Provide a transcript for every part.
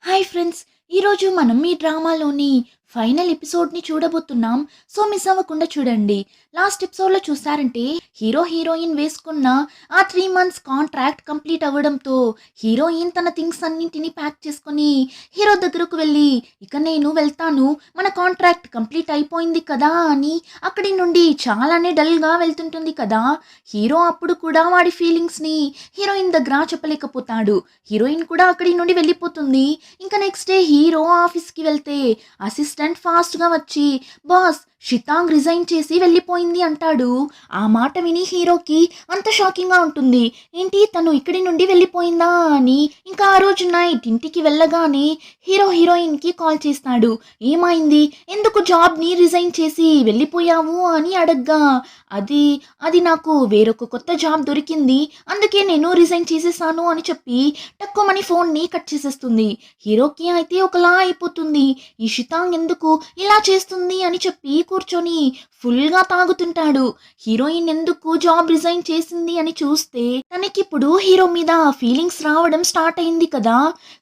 Hi friends! ఈరోజు మనం ఈ డ్రామాలోని ఫైనల్ ఎపిసోడ్‌ని చూడబోతున్నాం. సో, మిస్ అవ్వకుండా చూడండి. లాస్ట్ ఎపిసోడ్‌లో చూసారంటే హీరో, హీరోయిన్ వేసుకున్న ఆ 3 మంత్స్ కాంట్రాక్ట్ కంప్లీట్ అవ్వడంతో హీరోయిన్ తన థింగ్స్ అన్నింటిని ప్యాక్ చేసుకొని హీరో దగ్గరకు వెళ్ళి, "ఇక నేను వెళ్తాను. మన కాంట్రాక్ట్ కంప్లీట్ అయిపోయింది కదా!" అని అక్కడి నుండి చాలానే డల్‌గా వెళ్తుంటుంది కదా! హీరో అప్పుడు కూడా వాడి ఫీలింగ్స్‌ని హీరోయిన్ దగ్గర చెప్పలేకపోతాడు. హీరోయిన్ కూడా అక్కడి నుండి వెళ్ళిపోతుంది. ఇంకా నెక్స్ట్ డే హీరో ఆఫీస్‌కి వెళ్తే అసిస్టెంట్ ఫాస్ట్‌గా వచ్చి, "బాస్, షితాంగ్ రిజైన్ చేసి వెళ్ళిపోయింది" అంటాడు. ఆ మాట విని హీరోకి అంత షాకింగ్‌గా ఉంటుంది. ఏంటి, తను ఇక్కడి నుండి వెళ్ళిపోయిందా అని. ఇంకా ఆ రోజు నైట్ ఇంటికి వెళ్ళగానే హీరో హీరోయిన్‌కి కాల్ చేస్తాడు. "ఏమైంది? ఎందుకు జాబ్‌ని రిజైన్ చేసి వెళ్ళిపోయావు?" అని అడగ్గా, "అది అది నాకు వేరొక కొత్త జాబ్ దొరికింది. అందుకే నేను రిజైన్ చేసేసాను" అని చెప్పి టక్కుమని ఫోన్ని కట్ చేసేస్తుంది. హీరోకి అయితే ఒకలా అయిపోతుంది. ఈ షితాంగ్ ఎందుకు ఇలా చేస్తుంది అని చెప్పి కూర్చొని ఫుల్‌గా తాగుతుంటాడు. హీరోయిన్ ఎందుకు జాబ్ రిజైన్ చేసింది అని చూస్తే తనకిప్పుడు హీరో మీద ఫీలింగ్స్ రావడం స్టార్ట్ అయింది కదా!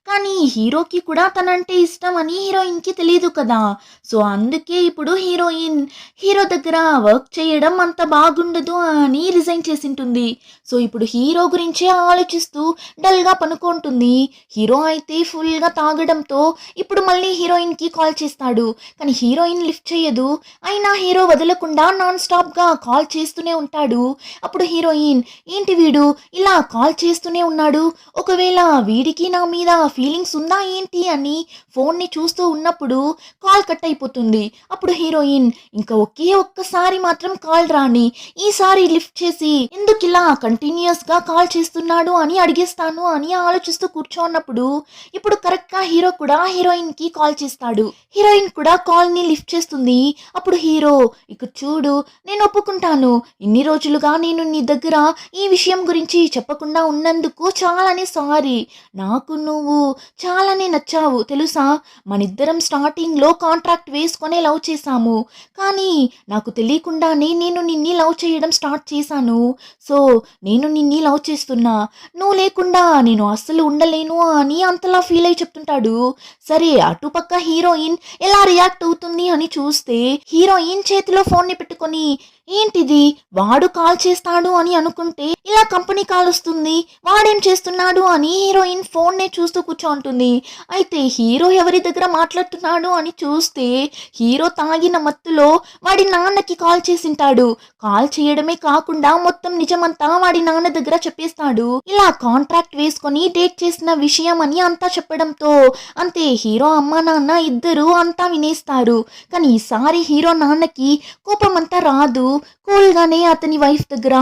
కానీ హీరోకి కూడా తనంటే ఇష్టం అని హీరోయిన్‌కి తెలీదు కదా! సో, అందుకే ఇప్పుడు హీరోయిన్ హీరో దగ్గర వర్క్ చేయడం అంత బాగుండదు అని రిజైన్ చేసుంటుంది. సో, ఇప్పుడు హీరో గురించే ఆలోచిస్తూ డల్‌గా పనుకుంటుంది. హీరో అయితే ఫుల్‌గా తాగడంతో ఇప్పుడు మళ్ళీ హీరోయిన్‌కి కాల్ చేస్తాడు. కానీ హీరోయిన్ లిఫ్ట్ చేయదు. అయినా హీరో వదలకుండా నాన్ స్టాప్‌గా కాల్ చేస్తూనే ఉంటాడు. అప్పుడు హీరోయిన్, "ఏంటి వీడు ఇలా కాల్ చేస్తూనే ఉన్నాడు? ఒకవేళ వీడికి నా మీద ఫీలింగ్స్ ఉందా ఏంటి?" అని ఫోన్ని చూస్తూ ఉన్నప్పుడు కాల్ కట్ అయిపోతుంది. అప్పుడు హీరోయిన్, "ఇంకా ఒకే ఒక్కసారి మాత్రం కాల్ రాని. ఈసారి లిఫ్ట్ చేసి ఎందుకిలా కంటిన్యూయస్‌గా కాల్ చేస్తున్నాడు అని అడిగేస్తాను" అని ఆలోచిస్తూ కూర్చోన్నప్పుడు ఇప్పుడు కరెక్ట్‌గా హీరో కూడా హీరోయిన్‌కి కాల్ చేస్తాడు. హీరోయిన్ కూడా కాల్‌ని లిఫ్ట్ చేస్తుంది. అప్పుడు హీరో, "ఇక చూడు, నేను ఒప్పుకుంటాను. ఇన్ని రోజులుగా నేను నీ దగ్గర ఈ విషయం గురించి చెప్పకుండా ఉన్నందుకు చాలానే సారీ. నాకు నువ్వు చాలానే నచ్చావు తెలుసా? మనిద్దరం స్టార్టింగ్‌లో కాంట్రాక్ట్ వేసుకొనే లవ్ చేశాము. కానీ నాకు తెలియకుండానే నేను నిన్ని లవ్ చేయడం స్టార్ట్ చేశాను. సో, నేను నిన్ని లవ్ చేస్తున్నా. నువ్వు లేకుండా నేను అస్సలు ఉండలేను" అని అంతలా ఫీల్ అయ్యి చెప్తుంటాడు. సరే, అటుపక్క హీరోయిన్ ఎలా రియాక్ట్ అవుతుంది అని చూస్తే హీరోయిన్ చేతిలో ఫోన్ని పెట్టుకొని, "ఏంటిది, వాడు కాల్ చేస్తాడు అని అనుకుంటే ఇలా కంపెనీ కాల్ వస్తుంది. వాడేం చేస్తున్నాడు" అని హీరోయిన్ ఫోన్నే చూస్తూ కూర్చోంటుంది. అయితే హీరో ఎవరి దగ్గర మాట్లాడుతున్నాడు అని చూస్తే హీరో తాగిన మత్తులో వాడి నాన్నకి కాల్ చేసింటాడు. కాల్ చేయడమే కాకుండా మొత్తం నిజమంతా వాడి నాన్న దగ్గర చెప్పేస్తాడు. ఇలా కాంట్రాక్ట్ వేసుకొని డేట్ చేసిన విషయం అని అంతా చెప్పడంతో అంతే, హీరో అమ్మ నాన్న ఇద్దరు అంతా వినేస్తారు. కానీ ఈసారి హీరో నాన్నకి కోపం అంతా రాదు. కూల్గానే అతని వైఫ్ దగ్గర,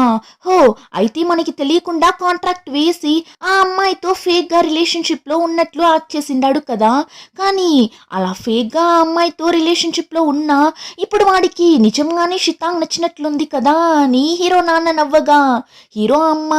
"హో, అయితే మనకి తెలియకుండా కాంట్రాక్ట్ వేసి ఆ అమ్మాయితో ఫేక్గా రిలేషన్షిప్లో ఉన్నట్లు యాక్ట్ చేసిండాడు కదా! కానీ అలా ఫేక్గా ఆ అమ్మాయితో రిలేషన్షిప్లో ఉన్నా ఇప్పుడు వాడికి నిజంగానే షితాంగ్ నచ్చినట్లుంది కదా" అని హీరో నాన్న నవ్వగా, హీరో అమ్మ,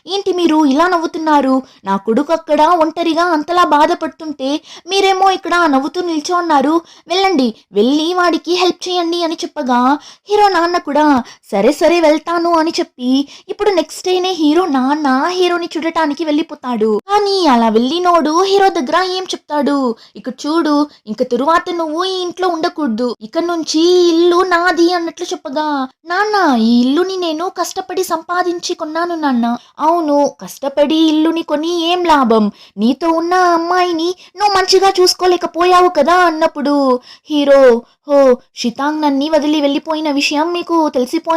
"ఏంటి మీరు ఇలా నవ్వుతున్నారు? నా కొడుకు అక్కడ ఒంటరిగా అంతలా బాధపడుతుంటే మీరేమో ఇక్కడ నవ్వుతూ నిల్చోన్నారు. వెళ్ళండి, వెళ్ళి వాడికి హెల్ప్ చేయండి" అని చెప్పగా హీరో నాన్న కూడా సరే సరే వెళ్తాను అని చెప్పి ఇప్పుడు నెక్స్ట్ డేనే హీరో నాన్న హీరోని చూడటానికి వెళ్ళిపోతాడు. కానీ అలా వెళ్ళినోడు హీరో దగ్గర ఏం చెప్తాడు, "ఇక చూడు, ఇంక తరువాత నువ్వు ఈ ఇంట్లో ఉండకూడదు. ఇక నుంచి ఈ ఇల్లు నాది" అన్నట్లు చెప్పగా, "నాన్న, ఈ ఇల్లుని నేను కష్టపడి సంపాదించి కొన్నాను నాన్న." "అవును, కష్టపడి ఇల్లుని కొని ఏం లాభం? నీతో ఉన్న అమ్మాయిని నువ్వు మంచిగా చూసుకోలేకపోయావు కదా" అన్నప్పుడు హీరో, "హో, షితాంగ్ నన్ని వదిలి వెళ్ళిపోయిన విషయం మీకు తెలిసిపోయిందా"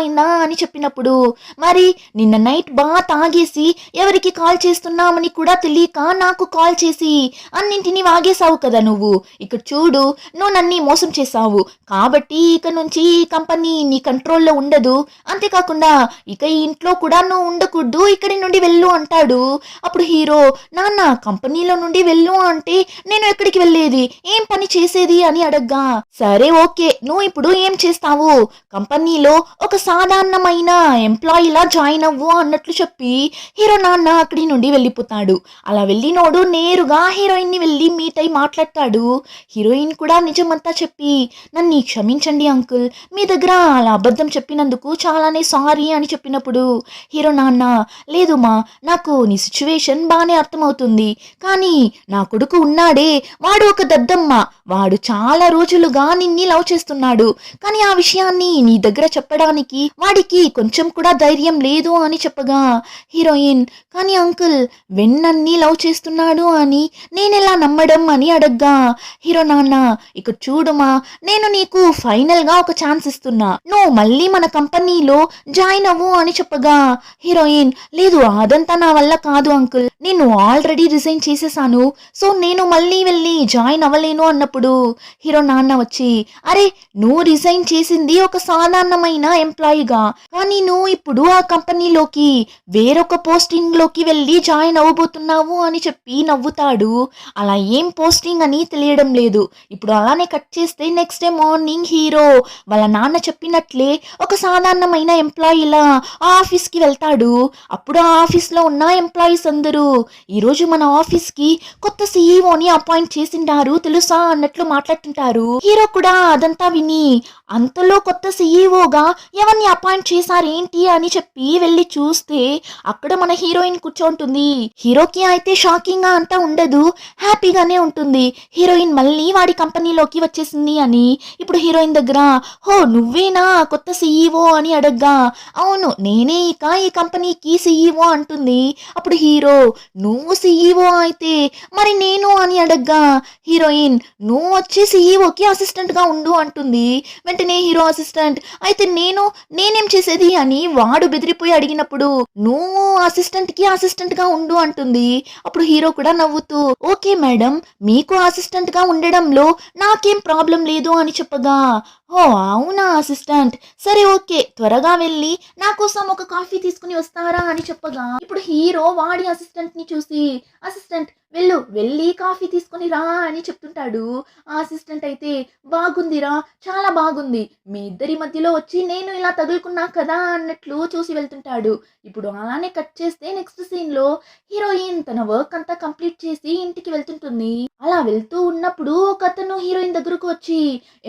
అని చెప్పినప్పుడు, "మరి నిన్న నైట్ బాగా తాగేసి ఎవరికి కాల్ చేస్తున్నామని కూడా తెలియక నాకు కాల్ చేసి అన్నింటినీ వాగేశావు కదా నువ్వు. ఇక చూడు, నువ్వు నన్ను మోసం చేశావు. కాబట్టి ఇక నుంచి ఈ కంపెనీ నీ కంట్రోల్లో ఉండదు. అంతేకాకుండా ఇక ఈ ఇంట్లో కూడా నువ్వు ఉండకూడదు. ఇక్కడి నుండి వెళ్ళు" అంటాడు. అప్పుడు హీరో, "నాన్న, కంపెనీలో నుండి వెళ్ళు అంటే నేను ఎక్కడికి వెళ్ళేది? ఏం పని చేసేది?" అని అడగ్గా, "సరే ఓకే, నువ్వు ఇప్పుడు ఏం చేస్తావు, కంపెనీలో ఒక సాధారణమైన ఎంప్లాయీలా జాయిన్ అవ్వు అన్నట్లు చెప్పి హీరో నాన్న అక్కడి నుండి వెళ్ళిపోతాడు. అలా వెళ్ళినోడు నేరుగా హీరోయిన్ని వెళ్ళి మీట్ అయి మాట్లాడతాడు. హీరోయిన్ కూడా నిజమంతా చెప్పి, నన్ను క్షమించండి అంకుల్, మీ దగ్గర అలా అబద్ధం చెప్పినందుకు చాలానే సారీ అని చెప్పినప్పుడు హీరో నాన్న, లేదు మా, నాకు నీ సిచ్యువేషన్ బాగానే అర్థమవుతుంది, కానీ నా కొడుకు ఉన్నాడే, వాడు ఒక దద్దమ్మ, వాడు చాలా రోజులుగా నిన్ని లవ్ చేస్తున్నాడు, కానీ ఆ విషయాన్ని నీ దగ్గర చెప్పడానికి వాడికి కొంచెం కూడా ధైర్యం లేదు అని చెప్పగా హీరోయిన్, కానీ అంకుల్ వెన్నన్ని లవ్ చేస్తున్నాడు అని నేనెలా నమ్మడం అని అడగ్గా హీరో నాన్న, ఇక చూడుమా, నేను నీకు ఫైనల్ గా ఒక ఛాన్స్ ఇస్తున్నా, నువ్వు మళ్ళీ మన కంపెనీలో జాయిన్ అవ్వు అని చెప్పగా హీరోయిన్, లేదు అదంతా నా వల్ల కాదు అంకుల్, నేను ఆల్రెడీ రిజైన్ చేసేసాను, సో నేను మళ్ళీ వెళ్ళి జాయిన్ అవ్వలేను అన్నప్పుడు హీరో నాన్న వచ్చి, అరే నువ్వు రిజైన్ చేసింది ఒక సాధారణమైన ఎంప్లాయీగా, కానీ నువ్వు ఇప్పుడు ఆ కంపెనీలోకి వేరొక పోస్టింగ్ లోకి వెళ్ళి జాయిన్ అవ్వబోతున్నావు అని చెప్పి నవ్వుతాడు. అలా ఏం పోస్టింగ్ అని తెలియడం లేదు. ఇప్పుడు అలానే కట్ చేస్తే నెక్స్ట్ డే మార్నింగ్ హీరో వాళ్ళ నాన్న చెప్పినట్లే ఒక సాధారణమైన ఎంప్లాయీలా ఆ ఆఫీస్కి వెళ్తాడు. అప్పుడు ఆ ఆఫీస్లో ఉన్న ఎంప్లాయీస్ అందరూ, ఈరోజు మన ఆఫీస్కి కొత్త సీఈఓని అపాయింట్ చేసిండారు తెలుసా అన్నట్లు మాట్లాడుతుంటారు. హీరో కూడా అదంతా విని, అంతలో కొత్త సీఈఓగా ఎవరిని అపాయింట్ చేశారేంటి అని చెప్పి వెళ్ళి చూస్తే అక్కడ మన హీరోయిన్ కూర్చోంటుంది. హీరోకి అయితే షాకింగ్ గా అంతా ఉండదు, హ్యాపీగానే ఉంటుంది. హీరోయిన్ మళ్ళీ వాడి కంపెనీలోకి వచ్చేసింది అని. ఇప్పుడు హీరోయిన్ దగ్గర, హో నువ్వేనా కొత్త సీఈఓ అని అడగ్గా, అవును నేనే ఇక ఈ కంపెనీకి సీఈఓ అంటుంది. అప్పుడు హీరో, నువ్వు సీఈఓ అయితే మరి నేను అని అడగ్గా హీరోయిన్, నువ్వు వచ్చి సీఈఓకి అసిస్టెంట్ గా ఉండు అంటుంది. వెంటనే హీరో అసిస్టెంట్, అయితే నేనేం చేసేది అని వాడు బెదిరిపోయి అడిగినప్పుడు, నువ్వు అసిస్టెంట్ కి అసిస్టెంట్ గా ఉండు అంటుంది. అప్పుడు హీరో కూడా నవ్వుతూ, ఓకే మేడం, మీకు అసిస్టెంట్ గా ఉండడంలో నాకేం ప్రాబ్లం లేదు అని చెప్పగా, ఓ అవునా అసిస్టెంట్, సరే ఓకే, త్వరగా వెళ్ళి నా కోసం ఒక కాఫీ తీసుకుని వస్తారా అని చెప్పగా ఇప్పుడు హీరో వాడి అసిస్టెంట్ ని చూసి, అసిస్టెంట్ వెళ్ళి కాఫీ తీసుకుని రా అని చెప్తుంటాడు. ఆ అసిస్టెంట్ అయితే, బాగుందిరా, చాలా బాగుంది, మీ ఇద్దరి మధ్యలో వచ్చి నేను ఇలా తగులుకున్నా కదా అన్నట్లు చూసి వెళ్తుంటాడు. ఇప్పుడు అలానే కట్ చేస్తే నెక్స్ట్ సీన్ లో హీరోయిన్ తన వర్క్ అంతా కంప్లీట్ చేసి ఇంటికి వెళ్తుంటుంది. అలా వెళ్తూ ఉన్నప్పుడు ఒక అతను హీరోయిన్ దగ్గరకు వచ్చి,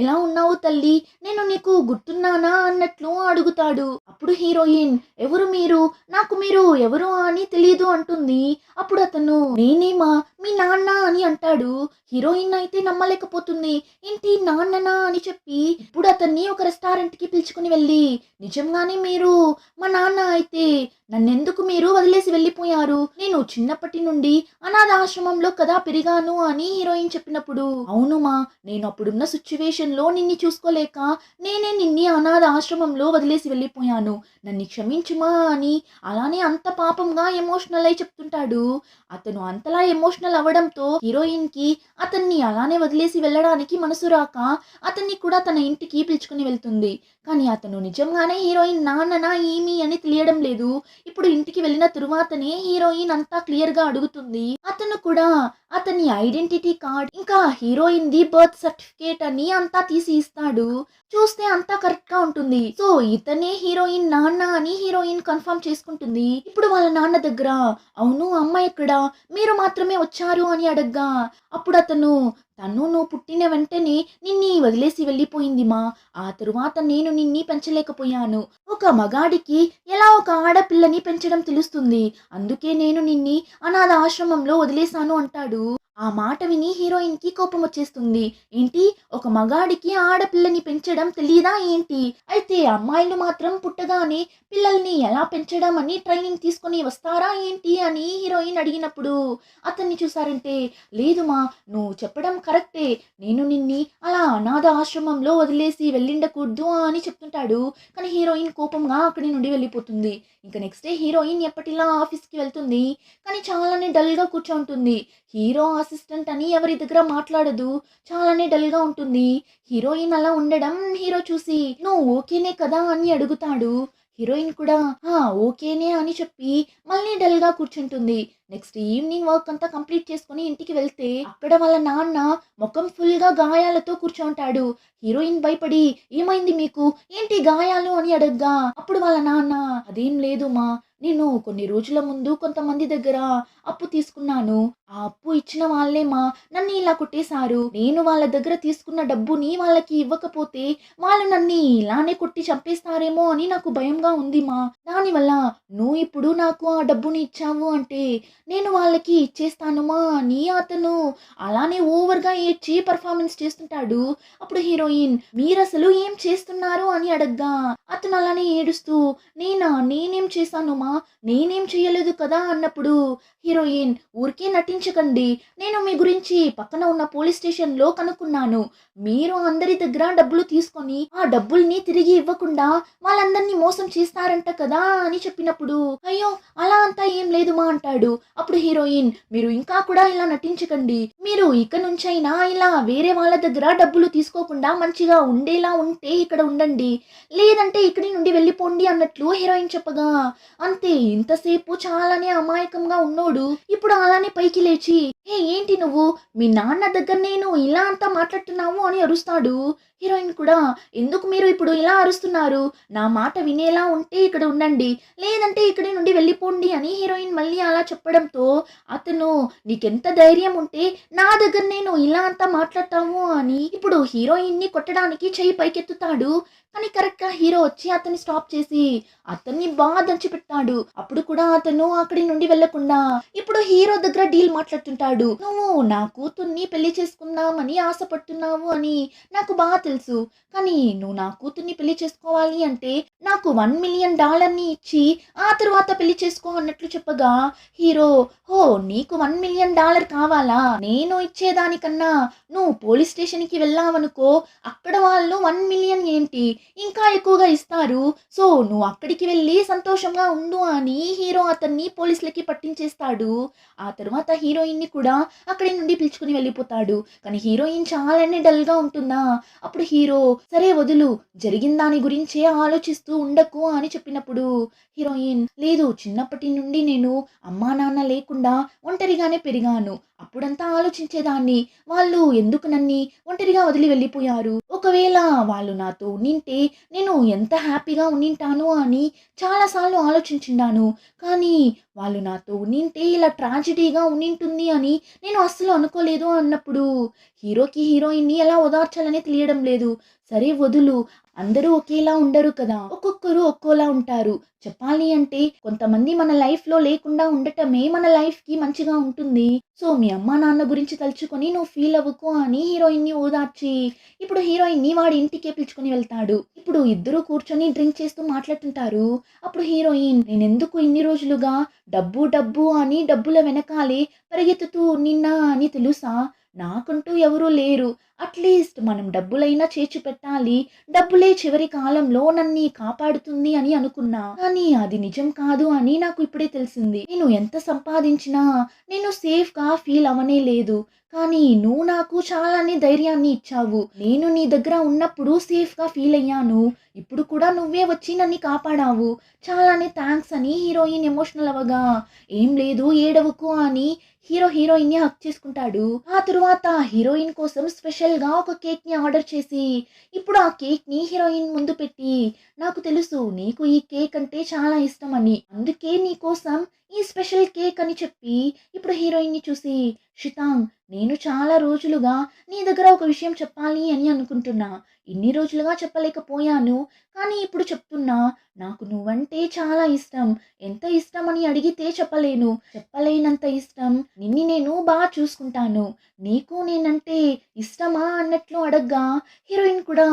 ఎలా ఉన్నావు తల్లి, నేను నీకు గుర్తున్నానా అన్నట్లు అడుగుతాడు. అప్పుడు హీరోయిన్, ఎవరు మీరు, నాకు మీరు ఎవరు అని తెలియదు అంటుంది. అప్పుడు అతను, నేనేమా మీ నాన్న అని అంటాడు. హీరోయిన్ అయితే నమ్మలేకపోతుంది, ఏంటి నాన్ననా అని చెప్పి ఇప్పుడు అతన్ని ఒక రెస్టారెంట్ కి పిలుచుకుని వెళ్ళి, నిజంగానే మీరు మా నాన్న అయితే నన్నెందుకు మీరు వదిలేసి వెళ్ళిపోయారు, నేను చిన్నప్పటి నుండి అనాథ ఆశ్రమంలో కదా పెరిగాను అని హీరోయిన్ చెప్పినప్పుడు, అవునుమా, నేను అప్పుడున్న సిచ్యువేషన్ లో నిన్ని చూసుకోలేక నేనే నిన్ని అనాథ ఆశ్రమంలో వదిలేసి వెళ్ళిపోయాను, నన్ను క్షమించుమా అని అలానే అంత పాపంగా ఎమోషనల్ అయి చెప్తుంటాడు. అతను అంతలా ఎమోషనల్ అవ్వడంతో హీరోయిన్ కి అతన్ని అలానే వదిలేసి వెళ్ళడానికి మనసు రాక అతన్ని కూడా తన ఇంటికి పిలుచుకుని వెళ్తుంది. కానీ అతను నిజంగానే హీరోయిన్ నాన్ననా ఏమి అని తెలియడం లేదు. ఇప్పుడు ఇంటికి వెళ్ళిన తరువాతనే హీరోయిన్ అంతా క్లియర్ గా అడుగుతుంది. అతను కూడా అతని ఐడెంటిటీ కార్డ్ ఇంకా హీరోయిన్ ది బర్త్ సర్టిఫికేట్ అని అంతా తీసి ఇస్తాడు. చూస్తే అంతా కరెక్ట్ గా ఉంటుంది. సో ఇతనే హీరోయిన్ నాన్న అని హీరోయిన్ కన్ఫర్మ్ చేసుకుంటుంది. ఇప్పుడు వాళ్ళ నాన్న దగ్గర, అవును అమ్మ ఎక్కడ, మీరు మాత్రమే వచ్చారు అని అడగ్గా అప్పుడు అతను, నువ్వు పుట్టిన వెంటనే నిన్ని వదిలేసి వెళ్ళిపోయింది మా, ఆ తరువాత నేను నిన్ని పెంచలేకపోయాను, ఒక మగాడికి ఎలా ఒక ఆడపిల్లని పెంచడం తెలుస్తుంది, అందుకే నేను నిన్ని అనాథ ఆశ్రమంలో వదిలేశాను అంటాడు. ఆ మాట విని హీరోయిన్ కి కోపం వచ్చేస్తుంది. ఏంటి, ఒక మగాడికి ఆడపిల్లని పెంచడం తెలీదా ఏంటి, అయితే అమ్మాయిలు మాత్రం పుట్టగానే పిల్లల్ని ఎలా పెంచడం అని ట్రైనింగ్ తీసుకొని వస్తారా ఏంటి అని హీరోయిన్ అడిగినప్పుడు అతన్ని చూసారంటే, లేదుమా, నువ్వు చెప్పడం కరెక్టే, నేను నిన్ని అలా అనాథ ఆశ్రమంలో వదిలేసి వెళ్ళిండకూడదు అని చెప్తుంటాడు. కానీ హీరోయిన్ కోపంగా అక్కడి నుండి వెళ్ళిపోతుంది. ఇంకా నెక్స్ట్ డే హీరోయిన్ ఎప్పటిలా ఆఫీస్కి వెళ్తుంది, కానీ చాలానే డల్గా కూర్చోంటుంది. హీరో అసిస్టెంట్ అని ఎవరి దగ్గర మాట్లాడదు, చాలానే డల్గా ఉంటుంది. హీరోయిన్ అలా ఉండడం హీరో చూసి, నువ్వు ఓకేనే కదా అని అడుగుతాడు. హీరోయిన్ కూడా ఓకేనే అని చెప్పి మళ్ళీ డల్గా కూర్చుంటుంది. నెక్స్ట్ ఈవినింగ్ వర్క్ అంతా కంప్లీట్ చేసుకొని ఇంటికి వెళ్తే అక్కడ వాళ్ళ నాన్న ముఖం ఫుల్ గా గాయాలతో కూర్చోంటాడు. హీరోయిన్ భయపడి ఏమైంది మీకు, ఏంటి గాయాలు అని అడగ్గా అప్పుడు వాళ్ళ నాన్న అదేం లేదు మా, నేను కొన్ని రోజుల ముందు కొంతమంది దగ్గర అప్పు తీసుకున్నాను. ఆ అప్పు ఇచ్చిన వాళ్ళేమా నన్ను ఇలా కొట్టేశారు. నేను వాళ్ళ దగ్గర తీసుకున్న డబ్బుని వాళ్ళకి ఇవ్వకపోతే వాళ్ళు నన్ను ఇలానే కొట్టి చంపేస్తారేమో అని నాకు భయంగా ఉంది మా. దానివల్ల నువ్వు ఇప్పుడు నాకు ఆ డబ్బుని ఇచ్చావు అంటే నేను వాళ్ళకి ఇచ్చేస్తాను మా అని అతను అలానే ఓవర్గా ఏడ్చి పర్ఫార్మెన్స్ చేస్తుంటాడు. అప్పుడు హీరోయిన్ మీరసలు ఏం చేస్తున్నారు అని అడగ్గా అతను అలానే ఏడుస్తూ నేనేం చేశాను మా, నేనేం చెయ్యలేదు కదా అన్నప్పుడు హీరోయిన్ ఊరికే నటించకండి, నేను మీ గురించి పక్కన ఉన్న పోలీస్ స్టేషన్ లో కనుక్కున్నాను. మీరు అందరి దగ్గర డబ్బులు తీసుకొని ఆ డబ్బుల్ని తిరిగి ఇవ్వకుండా వాళ్ళందరినీ మోసం చేస్తారంట కదా అని చెప్పినప్పుడు అయ్యో అలా అంతా ఏం లేదు మా అంటాడు. అప్పుడు హీరోయిన్ మీరు ఇంకా కూడా ఇలా నటించకండి, మీరు ఇక నుంచైనా ఇలా వేరే వాళ్ళ దగ్గర డబ్బులు తీసుకోకుండా మంచిగా ఉండేలా ఉంటే ఇక్కడ ఉండండి, లేదంటే ఇక్కడి నుండి వెళ్ళిపోండి అన్నట్లు హీరోయిన్ చెప్పగా అంతే. ఇంతసేపు చాలానే అమాయకంగా ఉన్నోడు ఇప్పుడు అలానే పైకి లేచి ఏంటి నువ్వు మీ నాన్న దగ్గర నేను ఇలా అంతా మాట్లాడుతున్నావు అని అరుస్తాడు. హీరోయిన్ కూడా ఎందుకు మీరు ఇప్పుడు ఇలా అరుస్తున్నారు, నా మాట వినేలా ఉంటే ఇక్కడ ఉండండి, లేదంటే ఇక్కడి నుండి వెళ్ళిపోండి అని హీరోయిన్ మళ్ళీ అలా చెప్పడంతో అతను నీకెంత ధైర్యం ఉంటే నా దగ్గర నేను ఇలా అంతా మాట్లాడతావు అని ఇప్పుడు హీరోయిన్ ని కొట్టడానికి చెయ్యి పైకెత్తుతాడు. కానీ కరెక్ట్ గా హీరో వచ్చి అతన్ని స్టాప్ చేసి అతన్ని బాగా దంచి పెట్టాడు. అప్పుడు కూడా అతను అక్కడి నుండి వెళ్లకుండా ఇప్పుడు హీరో దగ్గర డీల్ మాట్లాడుతుంటాడు. నువ్వు నా కూతుర్ని పెళ్లి చేసుకుందామని ఆశపడుతున్నావు అని నాకు బాగా తెలుసు, కానీ నువ్వు నా కూతుర్ని పెళ్లి చేసుకోవాలి అంటే నాకు $1 మిలియన్ ఇచ్చి ఆ తరువాత పెళ్లి చేసుకో అన్నట్లు చెప్పగా హీరో హో నీకు $1 మిలియన్ కావాలా, నేను ఇచ్చేదానికన్నా నువ్వు పోలీస్ స్టేషన్ కి వెళ్ళావనుకో అక్కడ వాళ్ళు 1 మిలియన్ ఏంటి ఇంకా ఎక్కువగా ఇస్తారు, సో నువ్వు అక్కడికి వెళ్ళి సంతోషంగా ఉండు అని హీరో అతన్ని పోలీసులకి పట్టించేస్తాడు. ఆ తర్వాత హీరోయిన్ ని కూడా అక్కడి నుండి పిలుచుకుని వెళ్ళిపోతాడు. కానీ హీరోయిన్ చాలానే డల్ గా ఉంటుందా. అప్పుడు హీరో సరే వదులు, జరిగిన దాని గురించే ఆలోచిస్తూ ఉండకు అని చెప్పినప్పుడు హీరోయిన్ లేదు, చిన్నప్పటి నుండి నేను అమ్మా నాన్న లేకుండా ఒంటరిగానే పెరిగాను, అప్పుడంతా ఆలోచించేదాన్ని వాళ్ళు ఎందుకు నన్ని ఒంటరిగా వదిలి వెళ్ళిపోయారు, ఒకవేళ వాళ్ళు నాతో ఉంటే నేను ఎంత హ్యాపీగా ఉండింటాను అని చాలాసార్లు ఆలోచించున్నాను, కానీ వాళ్ళు నాతో ఉంటే ఇలా ట్రాజడీగా ఉండింటుంది అని నేను అస్సలు అనుకోలేదు అన్నప్పుడు హీరోకి హీరోయిన్ని ఎలా ఓదార్చాలని తెలియడం లేదు. సరే వదులు, అందరూ ఒకేలా ఉండరు కదా, ఒక్కొక్కరు ఒక్కోలా ఉంటారు. చెప్పాలి అంటే కొంతమంది మన లైఫ్ లో లేకుండా ఉండటమే మన లైఫ్ కి మంచిగా ఉంటుంది. సో మీ అమ్మా నాన్న గురించి తలుచుకొని నువ్వు ఫీల్ అవ్వకు అని హీరోయిన్ ని ఓదార్చి ఇప్పుడు హీరోయిన్ ని వాడి ఇంటికే పిలుచుకొని వెళ్తాడు. ఇప్పుడు ఇద్దరు కూర్చొని డ్రింక్ చేస్తూ మాట్లాడుతుంటారు. అప్పుడు హీరోయిన్ నేనెందుకు ఇన్ని రోజులుగా డబ్బు డబ్బు అని డబ్బుల వెనకాలే పరిగెత్తుతూ నిన్నా అని తెలుసా, నాకంటూ ఎవరూ లేరు, అట్లీస్ట్ మనం డబ్బులైనా చేర్చి పెట్టాలి, డబ్బులే చివరి కాలంలో నన్ను కాపాడుతుంది అని అనుకున్నా, కానీ అది నిజం కాదు అని నాకు ఇప్పుడే తెలిసింది. నేను ఎంత సంపాదించినా నేను సేఫ్ గా ఫీల్ అవనే లేదు, కానీ నువ్వు నాకు చాలానే ధైర్యాన్ని ఇచ్చావు, నేను నీ దగ్గర ఉన్నప్పుడు సేఫ్ గా ఫీల్ అయ్యాను, ఇప్పుడు కూడా నువ్వే వచ్చి నన్ను కాపాడావు, చాలానే థ్యాంక్స్ అని హీరోయిన్ ఎమోషనల్ అవ్వగా ఏం లేదు ఏడవకు అని హీరోయిన్ ని హక్ చేసుకుంటాడు. ఆ తరువాత హీరోయిన్ కోసం స్పెషల్ గా ఒక కేక్ ని ఆర్డర్ చేసి ఇప్పుడు ఆ కేక్ ని హీరోయిన్ ముందు పెట్టి నాకు తెలుసు నీకు ఈ కేక్ అంటే చాలా ఇష్టం అని, అందుకే నీ కోసం ఈ స్పెషల్ కేక్ అని చెప్పి ఇప్పుడు హీరోయిన్ ని చూసి షితాంగ్ నేను చాలా రోజులుగా నీ దగ్గర ఒక విషయం చెప్పాలి అని అనుకుంటున్నా, ఇన్ని రోజులుగా చెప్పలేకపోయాను, కానీ ఇప్పుడు చెప్తున్నా, నాకు నువ్వంటే చాలా ఇష్టం, ఎంత ఇష్టం అని అడిగితే చెప్పలేను, చెప్పలేనంత ఇష్టం, నిన్ని నేను బాగా చూసుకుంటాను, నీకు నేనంటే ఇష్టమా అన్నట్లు అడగ్గా హీరోయిన్ కూడా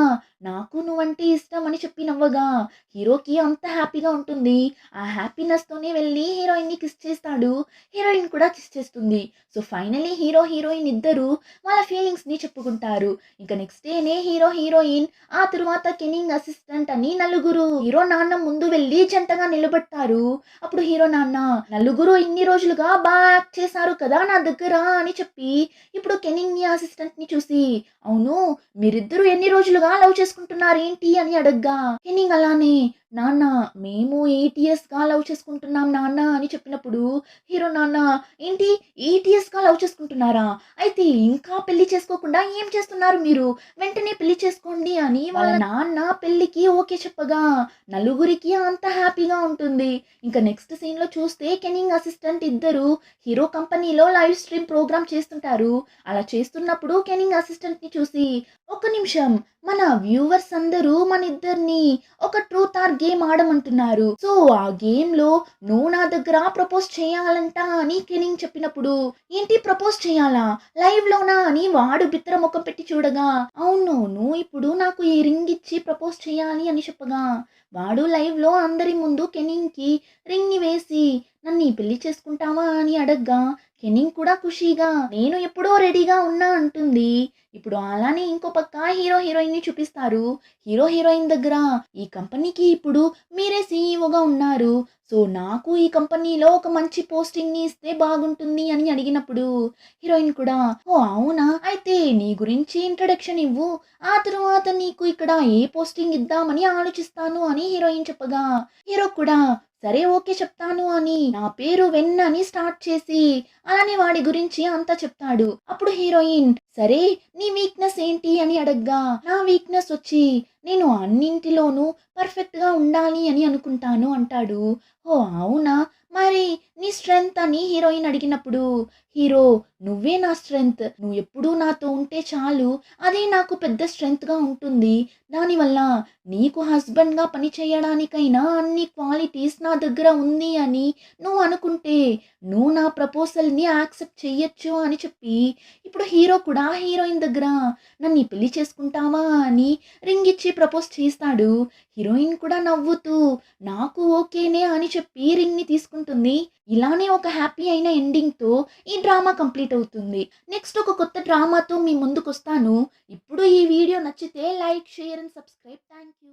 నాకు నువ్వంటే ఇష్టం అని చెప్పి నవ్వగా హీరోకి అంత హ్యాపీగా ఉంటుంది. ఆ హ్యాపీనెస్ తోనే వెళ్ళి హీరోయిన్ ని కిస్ చేస్తాడు. హీరోయిన్ కూడా కిస్ చేస్తుంది. సో ఫైనలీ హీరోయిన్ ఇద్దరు వాళ్ళ ఫీలింగ్స్ ని చెప్పుకుంటారు. ఇంకా నెక్స్ట్ డేనే హీరోయిన్ ఆ తరువాత కెనింగ్ అసిస్టెంట్ అని నలుగురు హీరో నాన్న ముందు వెళ్ళి జంటగా నిలబెడతారు. అప్పుడు హీరో నాన్న నలుగురు ఇన్ని రోజులుగా బాగా యాక్ట్ చేశారు కదా నా దగ్గర అని చెప్పి ఇప్పుడు కెనింగ్ ని అసిస్టెంట్ ని చూసి అవును మీరిద్దరు ఎన్ని రోజులుగా లవ్ చేసుకుంటున్నారు ఏంటి అని అడగ్గా కెనింగ్ అలానే నాన్న మేము 8 ఇయర్స్‌గా లవ్ చేసుకుంటున్నాం నాన్న అని చెప్పినప్పుడు, హీరో నాన్న ఏంటి 8 ఇయర్స్‌గా లవ్ చేసుకుంటున్నారా? అయితే ఇంకా పెళ్లి చేసుకోకుండా ఏం చేస్తున్నారు మీరు? వెంటనే పెళ్లి చేసుకోండి అని వాళ్ళ నాన్న పెళ్ళికి ఓకే చెప్పగా, నలుగురికి అంత హ్యాపీగా ఉంటుంది. ఇంక నెక్స్ట్ సీన్‌లో చూస్తే కెనింగ్ అసిస్టెంట్ ఇద్దరు హీరో కంపెనీలో లైవ్ స్ట్రీమ్ ప్రోగ్రామ్ చేస్తుంటారు. అలా చేస్తున్నప్పుడు కెనింగ్ అసిస్టెంట్‌ని చూసి, "ఒక్క నిమిషం మన వ్యూవర్స్ అందరూ మనిద్దరిని ఒక ట్రూత్ ఆర్ గేమ్ ఆడమంటున్నారు. సో ఆ గేమ్‌లో నువ్వు నా దగ్గర ప్రపోజ్ చేయాలంట అని కెనింగ్ చెప్పినప్పుడు, ఏంటి ప్రపోజ్ చేయాలా? లైవ్‌లోనా అని వాడు బిత్తర మొఖం పెట్టి చూడగా, అవును నువ్వు ఇప్పుడు నాకు ఈ రింగ్ ఇచ్చి ప్రపోజ్ చేయాలి అని చెప్పగా, వాడు లైవ్‌లో అందరి ముందు కెనింగ్‌కి రింగ్‌ని వేసి నన్ను ఈ పెళ్లి చేసుకుంటావా అని అడగ్గా, కెనింగ్ కూడా ఖుషీగా నేను ఎప్పుడో రెడీగా ఉన్నా అంటుంది. ఇప్పుడు అలానే ఇంకో పక్క హీరో హీరోయిన్‌ని చూపిస్తారు. హీరో హీరోయిన్ దగ్గర ఈ కంపెనీకి ఇప్పుడు మీరే సీఈఓగా ఉన్నారు. సో నాకు ఈ కంపెనీలో ఒక మంచి పోస్టింగ్‌ని ఇస్తే బాగుంటుంది అని అడిగినప్పుడు హీరోయిన్ కూడా ఓహ్! అవునా? అయితే నీ గురించి ఇంట్రడక్షన్ ఇవ్వు. ఆ తరువాత నీకు ఇక్కడ ఏ పోస్టింగ్ ఇద్దామని ఆలోచిస్తాను అని హీరోయిన్ చెప్పగా, హీరో కూడా సరే ఓకే చెప్తాను అని నా పేరు వెన్న అని స్టార్ట్ చేసి అలానే వాడి గురించి అంతా చెప్తాడు. అప్పుడు హీరోయిన్ సరే నీ వీక్‌నెస్ ఏంటి అని అడగ్గా, నా వీక్‌నెస్ వచ్చి నేను అన్నింటిలోనూ పర్ఫెక్ట్‌గా ఉండాలి అని అనుకుంటాను అంటాడు. ఓహ్! అవునా? మరి నీ స్ట్రెంగ్త్ అని హీరోయిన్ అడిగినప్పుడు, హీరో నువ్వే నా స్ట్రెంగ్త్. నువ్వు ఎప్పుడూ నాతో ఉంటే చాలు. అదే నాకు పెద్ద స్ట్రెంగ్త్‌గా ఉంటుంది. దానివల్ల నీకు హస్బెండ్‌గా పని చేయడానికైనా అన్ని క్వాలిటీస్ నా దగ్గర ఉంది అని నువ్వు అనుకుంటే, నువ్వు నా ప్రపోజల్‌ని యాక్సెప్ట్ చెయ్యొచ్చు అని చెప్పి, ఇప్పుడు హీరో కూడా హీరోయిన్ దగ్గర నన్ను ఈ పెళ్లి చేసుకుంటావా అని రింగ్ ఇచ్చి ప్రపోజ్ చేస్తాడు. హీరోయిన్ కూడా నవ్వుతూ నాకు ఓకేనే అని చెప్పి రింగ్‌ని తీసుకుంటుంది. ఇలానే ఒక హ్యాపీ అయిన ఎండింగ్‌తో ఈ డ్రామా కంప్లీట్ అవుతుంది. నెక్స్ట్ ఒక కొత్త డ్రామాతో మీ ముందుకొస్తాను. ఇప్పుడు ఈ వీడియో నచ్చితే like, share and subscribe. Thank you.